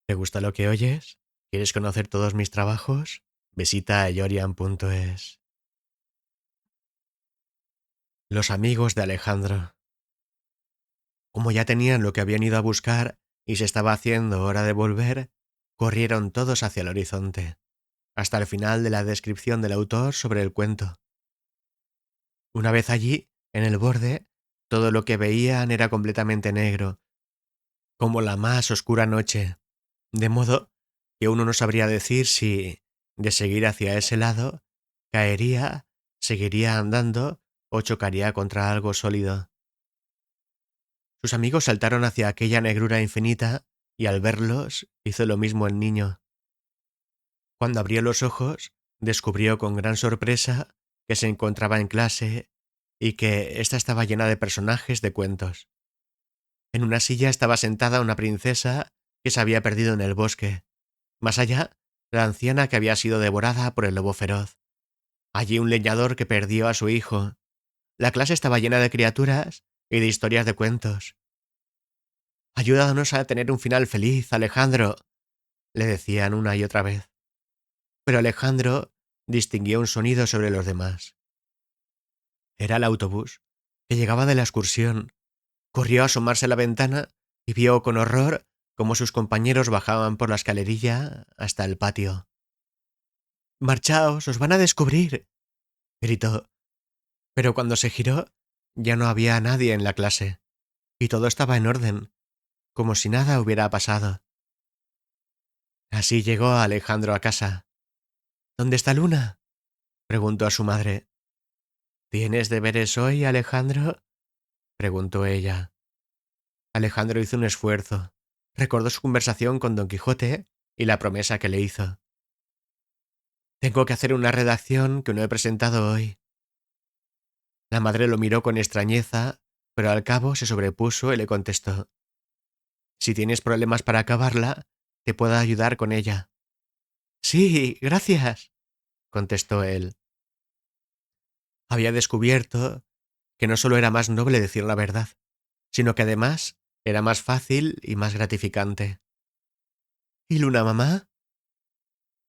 ¿Te gusta lo que oyes? ¿Quieres conocer todos mis trabajos? Visita ayorian.es. Los amigos de Alejandro. Como ya tenían lo que habían ido a buscar y se estaba haciendo hora de volver, corrieron todos hacia el horizonte, hasta el final de la descripción del autor sobre el cuento. Una vez allí, en el borde, todo lo que veían era completamente negro, como la más oscura noche, de modo que uno no sabría decir si, de seguir hacia ese lado, caería, seguiría andando o chocaría contra algo sólido. Sus amigos saltaron hacia aquella negrura infinita y al verlos hizo lo mismo el niño. Cuando abrió los ojos, descubrió con gran sorpresa que se encontraba en clase y que ésta estaba llena de personajes de cuentos. En una silla estaba sentada una princesa que se había perdido en el bosque. Más allá, la anciana que había sido devorada por el lobo feroz. Allí un leñador que perdió a su hijo. La clase estaba llena de criaturas y de historias de cuentos. «Ayúdanos a tener un final feliz, Alejandro», le decían una y otra vez. Pero Alejandro distinguió un sonido sobre los demás. Era el autobús, que llegaba de la excursión. Corrió a asomarse a la ventana y vio con horror cómo sus compañeros bajaban por la escalerilla hasta el patio. «¡Marchaos, os van a descubrir!», gritó. Pero cuando se giró, ya no había nadie en la clase, y todo estaba en orden, como si nada hubiera pasado. Así llegó Alejandro a casa. «¿Dónde está Luna?», preguntó a su madre. «¿Tienes deberes hoy, Alejandro?», preguntó ella. Alejandro hizo un esfuerzo. Recordó su conversación con Don Quijote y la promesa que le hizo. «Tengo que hacer una redacción que no he presentado hoy». La madre lo miró con extrañeza, pero al cabo se sobrepuso y le contestó. «Si tienes problemas para acabarla, te puedo ayudar con ella». «Sí, gracias», contestó él. Había descubierto que no solo era más noble decir la verdad, sino que además era más fácil y más gratificante. «¿Y Luna, mamá?».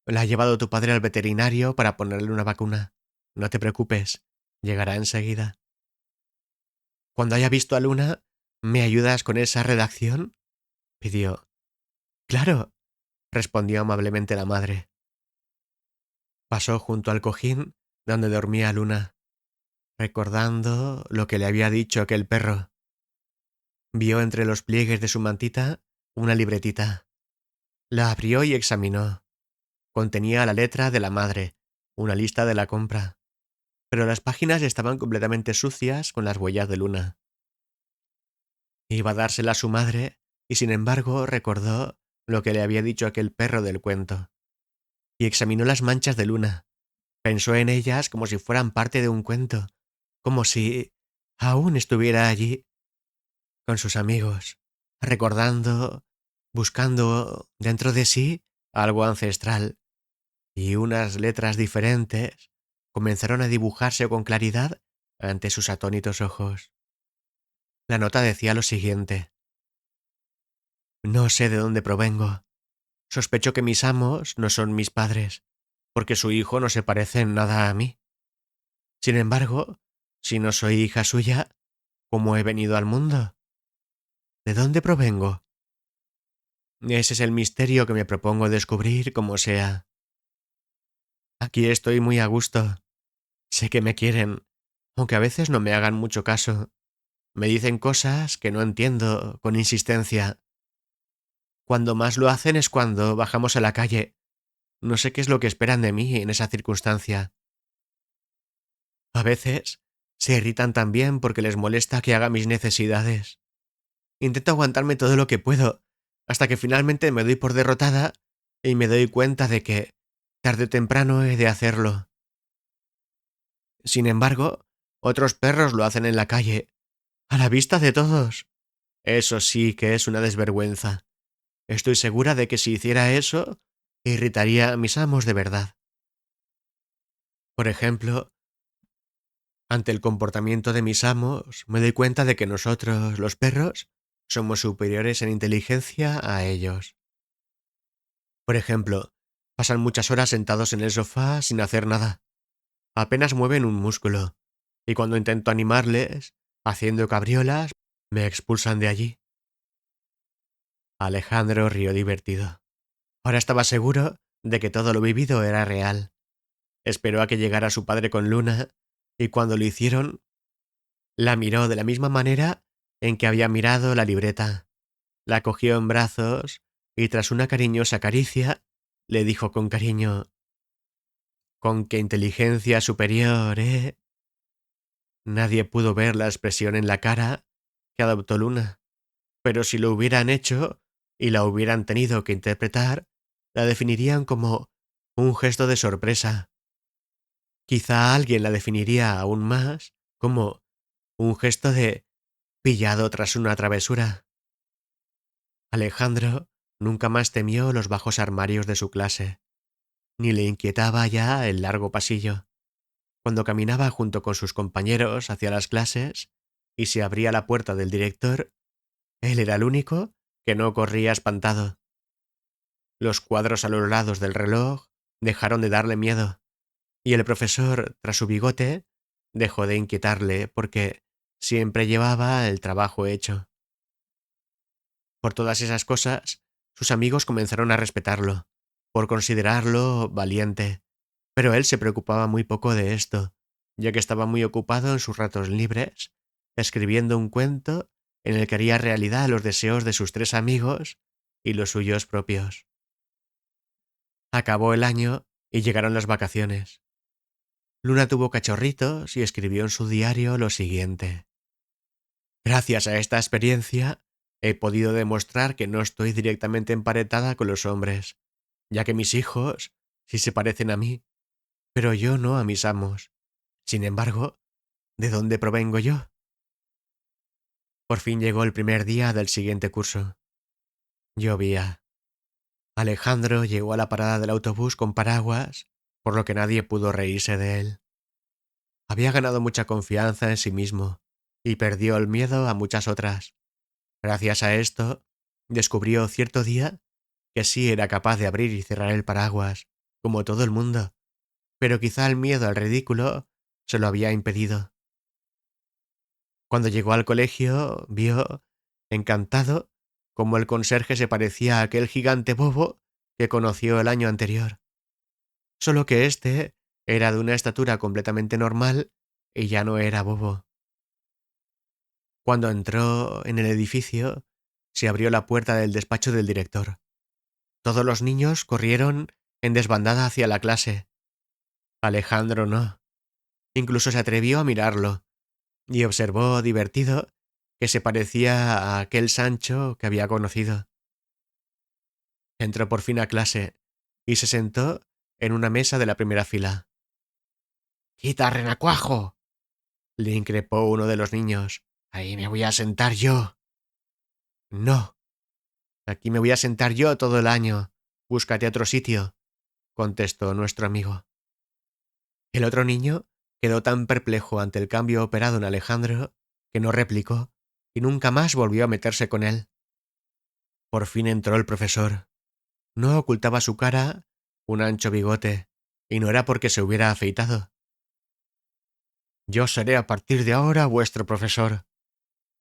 «La ha llevado tu padre al veterinario para ponerle una vacuna. No te preocupes, llegará enseguida». «Cuando haya visto a Luna, ¿me ayudas con esa redacción?», pidió. «Claro», respondió amablemente la madre. Pasó junto al cojín donde dormía Luna, recordando lo que le había dicho aquel perro. Vio entre los pliegues de su mantita una libretita. La abrió y examinó. Contenía la letra de la madre, una lista de la compra, pero las páginas estaban completamente sucias con las huellas de Luna. Iba a dársela a su madre y sin embargo recordó lo que le había dicho aquel perro del cuento, y examinó las manchas de Luna. Pensó en ellas como si fueran parte de un cuento, como si aún estuviera allí con sus amigos, recordando, buscando dentro de sí algo ancestral, y unas letras diferentes comenzaron a dibujarse con claridad ante sus atónitos ojos. La nota decía lo siguiente: «No sé de dónde provengo. Sospecho que mis amos no son mis padres, porque su hijo no se parece en nada a mí. Sin embargo, si no soy hija suya, ¿cómo he venido al mundo? ¿De dónde provengo? Ese es el misterio que me propongo descubrir como sea. Aquí estoy muy a gusto. Sé que me quieren, aunque a veces no me hagan mucho caso. Me dicen cosas que no entiendo con insistencia. Cuando más lo hacen es cuando bajamos a la calle. No sé qué es lo que esperan de mí en esa circunstancia. A veces se irritan también porque les molesta que haga mis necesidades. Intento aguantarme todo lo que puedo, hasta que finalmente me doy por derrotada y me doy cuenta de que, tarde o temprano, he de hacerlo. Sin embargo, otros perros lo hacen en la calle, a la vista de todos. Eso sí que es una desvergüenza. Estoy segura de que si hiciera eso, irritaría a mis amos de verdad. Por ejemplo, ante el comportamiento de mis amos, me doy cuenta de que nosotros, los perros, somos superiores en inteligencia a ellos. Por ejemplo, pasan muchas horas sentados en el sofá sin hacer nada. Apenas mueven un músculo. Y cuando intento animarles, haciendo cabriolas, me expulsan de allí. Alejandro rió divertido. Ahora estaba seguro de que todo lo vivido era real. Esperó a que llegara su padre con Luna, y cuando lo hicieron, la miró de la misma manera en que había mirado la libreta. La cogió en brazos y tras una cariñosa caricia, le dijo con cariño: «Con qué inteligencia superior, ¿eh?» Nadie pudo ver la expresión en la cara que adoptó Luna, pero si lo hubieran hecho y la hubieran tenido que interpretar, la definirían como un gesto de sorpresa. Quizá alguien la definiría aún más como un gesto de pillado tras una travesura. Alejandro nunca más temió los bajos armarios de su clase, ni le inquietaba ya el largo pasillo. Cuando caminaba junto con sus compañeros hacia las clases y se abría la puerta del director, él era el único que no corría espantado. Los cuadros a los lados del reloj dejaron de darle miedo, y el profesor, tras su bigote, dejó de inquietarle porque siempre llevaba el trabajo hecho. Por todas esas cosas, sus amigos comenzaron a respetarlo, por considerarlo valiente, pero él se preocupaba muy poco de esto, ya que estaba muy ocupado en sus ratos libres, escribiendo un cuento en el que haría realidad los deseos de sus 3 amigos y los suyos propios. Acabó el año y llegaron las vacaciones. Luna tuvo cachorritos y escribió en su diario lo siguiente: «Gracias a esta experiencia, he podido demostrar que no estoy directamente emparentada con los hombres, ya que mis hijos sí se parecen a mí, pero yo no a mis amos. Sin embargo, ¿de dónde provengo yo?». Por fin llegó el primer día del siguiente curso. Llovía. Alejandro llegó a la parada del autobús con paraguas, por lo que nadie pudo reírse de él. Había ganado mucha confianza en sí mismo y perdió el miedo a muchas otras. Gracias a esto, descubrió cierto día que sí era capaz de abrir y cerrar el paraguas, como todo el mundo, pero quizá el miedo al ridículo se lo había impedido. Cuando llegó al colegio, vio, encantado, cómo el conserje se parecía a aquel gigante bobo que conoció el año anterior. Solo que éste era de una estatura completamente normal y ya no era bobo. Cuando entró en el edificio, se abrió la puerta del despacho del director. Todos los niños corrieron en desbandada hacia la clase. Alejandro no. Incluso se atrevió a mirarlo y observó, divertido, que se parecía a aquel Sancho que había conocido. Entró por fin a clase y se sentó en una mesa de la primera fila. «¡Quita, renacuajo!», le increpó uno de los niños. «Ahí me voy a sentar yo». «No, aquí me voy a sentar yo todo el año. Búscate otro sitio», contestó nuestro amigo. El otro niño quedó tan perplejo ante el cambio operado en Alejandro que no replicó y nunca más volvió a meterse con él. Por fin entró el profesor. No ocultaba su cara un ancho bigote, y no era porque se hubiera afeitado. «Yo seré a partir de ahora vuestro profesor»,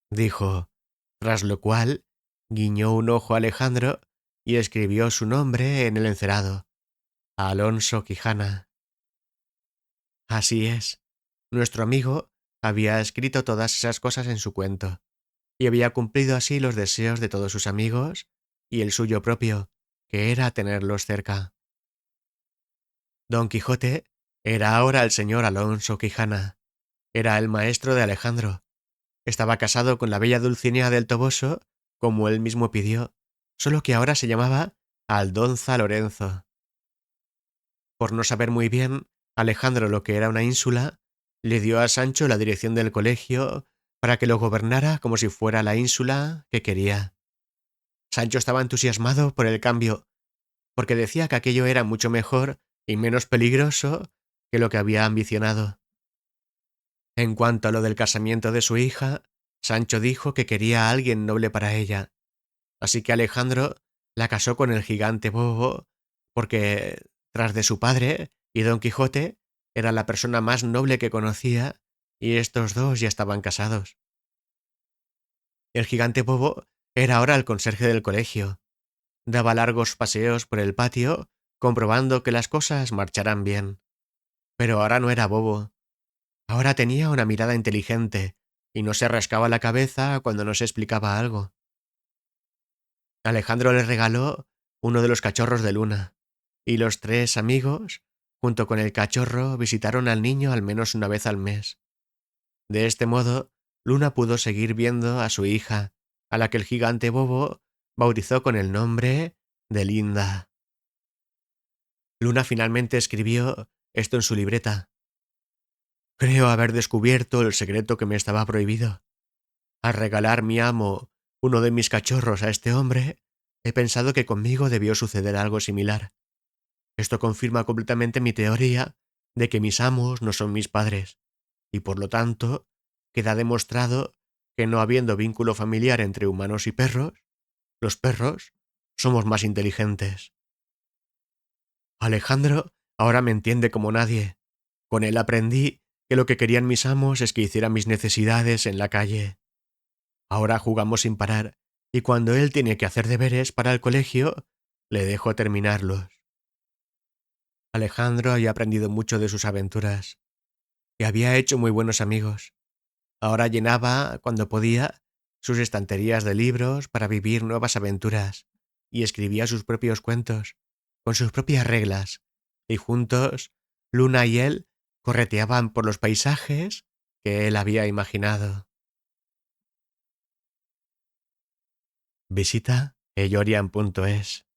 dijo, tras lo cual guiñó un ojo a Alejandro y escribió su nombre en el encerado: Alonso Quijana. Así es, nuestro amigo había escrito todas esas cosas en su cuento, y había cumplido así los deseos de todos sus amigos y el suyo propio, que era tenerlos cerca. Don Quijote era ahora el señor Alonso Quijana. Era el maestro de Alejandro. Estaba casado con la bella Dulcinea del Toboso, como él mismo pidió, solo que ahora se llamaba Aldonza Lorenzo. Por no saber muy bien Alejandro lo que era una ínsula, le dio a Sancho la dirección del colegio para que lo gobernara como si fuera la ínsula que quería. Sancho estaba entusiasmado por el cambio, porque decía que aquello era mucho mejor y menos peligroso que lo que había ambicionado. En cuanto a lo del casamiento de su hija, Sancho dijo que quería a alguien noble para ella, así que Alejandro la casó con el gigante bobo porque tras de su padre y Don Quijote era la persona más noble que conocía y estos dos ya estaban casados. El gigante bobo era ahora el conserje del colegio. Daba largos paseos por el patio, comprobando que las cosas marcharan bien. Pero ahora no era bobo. Ahora tenía una mirada inteligente y no se rascaba la cabeza cuando no se explicaba algo. Alejandro le regaló uno de los cachorros de Luna, y los tres amigos, junto con el cachorro, visitaron al niño al menos una vez al mes. De este modo, Luna pudo seguir viendo a su hija, a la que el gigante bobo bautizó con el nombre de Linda. Luna finalmente escribió esto en su libreta. Creo haber descubierto el secreto que me estaba prohibido. Al regalar mi amo uno de mis cachorros a este hombre, he pensado que conmigo debió suceder algo similar. Esto confirma completamente mi teoría de que mis amos no son mis padres, y por lo tanto, queda demostrado que no habiendo vínculo familiar entre humanos y perros, los perros somos más inteligentes. Alejandro ahora me entiende como nadie. Con él aprendí que lo que querían mis amos es que hiciera mis necesidades en la calle. Ahora jugamos sin parar, y cuando él tiene que hacer deberes para el colegio, le dejo terminarlos. Alejandro había aprendido mucho de sus aventuras, y había hecho muy buenos amigos. Ahora llenaba, cuando podía, sus estanterías de libros para vivir nuevas aventuras, y escribía sus propios cuentos, con sus propias reglas, y juntos, Luna y él correteaban por los paisajes que él había imaginado. Visita eyorian.es